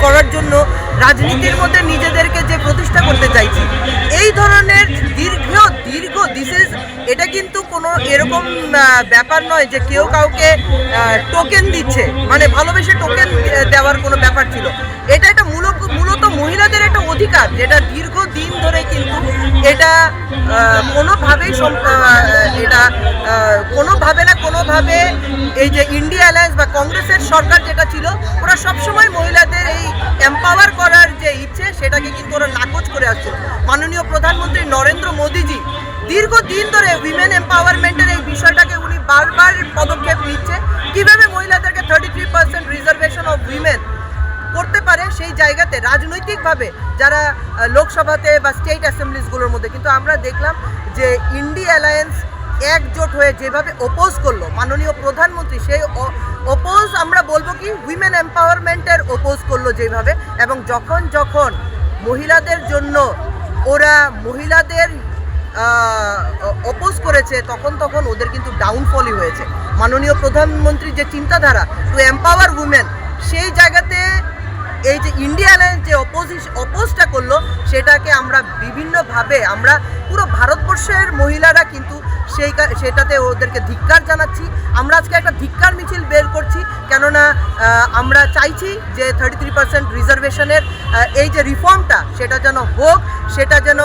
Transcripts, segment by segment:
করার জন্য রাজনীতির মধ্যে নিজেদেরকে যে প্রতিষ্ঠা করতে চাইছি, এই ধরনের দীর্ঘ এটা কিন্তু কোনো এরকম ব্যাপার নয় যে কেউ কাউকে টোকেন দিচ্ছে, মানে ভালোবেসে টোকেন দেওয়ার কোনো ব্যাপার ছিল। এটা মূলত মহিলাদের একটা অধিকার, যেটা দীর্ঘদিন ধরে কিন্তু এটা কোনোভাবে এই যে ইন্ডিয়া অ্যালায়েন্স বা কংগ্রেসের সরকার যেটা ছিল, ওরা সবসময় মহিলাদের এই এম্পাওয়ার করার যে ইচ্ছে সেটাকে কিন্তু ওরা নাকচ করে আসছে। মাননীয় প্রধানমন্ত্রী নরেন্দ্র মোদীজি দীর্ঘদিন ধরে উইমেন এম্পাওয়ারমেন্টের এই বিষয়টাকে উনি বারবার পদক্ষেপ নিচ্ছে, কিভাবে মহিলাদেরকে 33% রিজার্ভেশন অফ উইমেন করতে পারে সেই জায়গাতে রাজনৈতিকভাবে যারা লোকসভাতে বা স্টেট অ্যাসেম্বলিজগুলোর মধ্যে। কিন্তু আমরা দেখলাম যে ইন্ডিয়া অ্যালায়েন্স একজোট হয়ে যেভাবে অপোজ করলো মাননীয় প্রধানমন্ত্রী, সেই অপোজ আমরা বলবো কি উইমেন এম্পাওয়ারমেন্টের অপোজ করলো যেভাবে, এবং যখন মহিলাদের জন্য ওরা মহিলাদের অপোজ করেছে তখন ওদের কিন্তু ডাউনফলই হয়েছে। মাননীয় প্রধানমন্ত্রীর যে চিন্তাধারা টু এম্পাওয়ার উইমেন, সেই জায়গাতে এই যে ইন্ডিয়া অ্যালায়েন্স যে অপোজটা করলো, সেটাকে আমরা বিভিন্নভাবে আমরা পুরো ভারতবর্ষের মহিলারা কিন্তু সেটাতে ওদেরকে ধিক্কার জানাচ্ছি। আমরা আজকে একটা ধিক্কার মিছিল বের করছি, কেননা আমরা চাইছি যে 33% রিজার্ভেশনের এই যে রিফর্মটা সেটা যেন হোক, সেটা যেন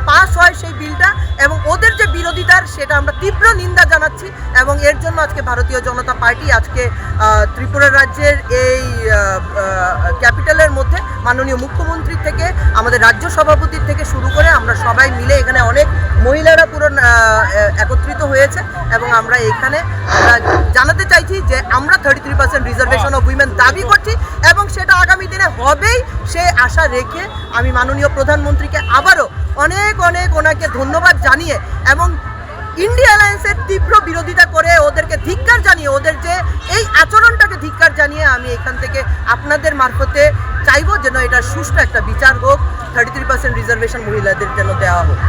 পাস হয় সেই বিলটা, এবং ওদের যে বিরোধিতার সেটা আমরা তীব্র নিন্দা জানাচ্ছি। এবং এর জন্য আজকে ভারতীয় জনতা পার্টি আজকে ত্রিপুরা রাজ্যের এই ক্যাপিটালের মধ্যে মাননীয় মুখ্যমন্ত্রী থেকে আমাদের রাজ্য সভাপতির থেকে শুরু করে আমরা সবাই মিলে এখানে অনেক মহিলারা পুরো একত্রিত হয়েছে, এবং আমরা এখানে জানাতে চাইছি যে আমরা 33% রিজার্ভেশন অফ উইমেন দাবি করছি, এবং সেটা আগামী দিনে হবেই সে আশা রেখে আমি মাননীয় প্রধানমন্ত্রীকে আবারও অনেক ওনাকে ধন্যবাদ জানিয়ে এবং ইন্ডিয়া অ্যালায়েন্সের তীব্র বিরোধিতা করে ওদেরকে ধিক্কার জানিয়ে, ওদের যে এই আচরণটাকে ধিক্কার জানিয়ে আমি এখান থেকে আপনাদের মারফতে চাইবো যেন এটা সুষ্ঠু একটা বিচার হোক, 33% রিজার্ভেশন মহিলাদের যেন দেওয়া হোক।